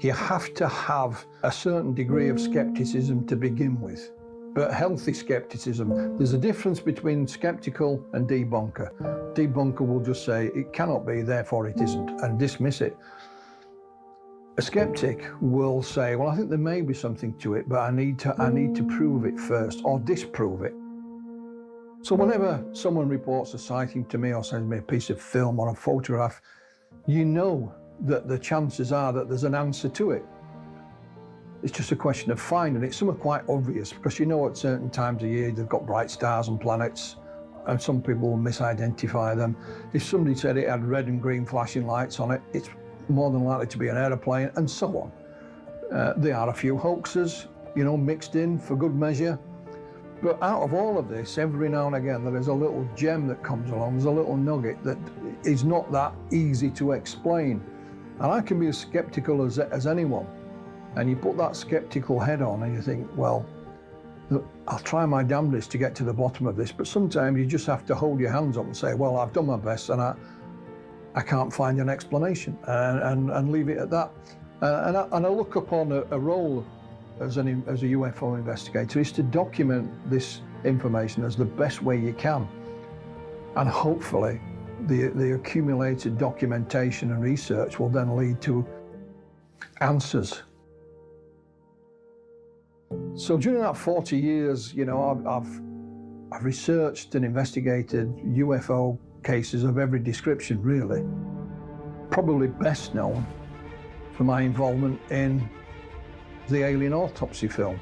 You have to have a certain degree of skepticism to begin with, but healthy skepticism. There's a difference between skeptical and debunker. Debunker will just say, it cannot be, therefore it isn't, and dismiss it. A skeptic will say, well, I think there may be something to it, but I need to prove it first, or disprove it. So whenever someone reports a sighting to me or sends me a piece of film or a photograph, you know that the chances are that there's an answer to it. It's just a question of finding it. Some are quite obvious, because you know at certain times of year they've got bright stars and planets, and some people will misidentify them. If somebody said it had red and green flashing lights on it, it's more than likely to be an aeroplane, and so on. There are a few hoaxes, you know, mixed in for good measure. But out of all of this, every now and again, there is a little gem that comes along, there's a little nugget that is not that easy to explain. And I can be as skeptical as anyone. And you put that skeptical head on and you think, well, look, I'll try my damnedest to get to the bottom of this, but sometimes you just have to hold your hands up and say, well, I've done my best and I can't find an explanation, and leave it at that. And I look upon a role as a UFO investigator is to document this information as the best way you can. And hopefully the accumulated documentation and research will then lead to answers. So during that 40 years, you know, I've researched and investigated UFO cases of every description, really. Probably best known for my involvement in the Alien Autopsy film.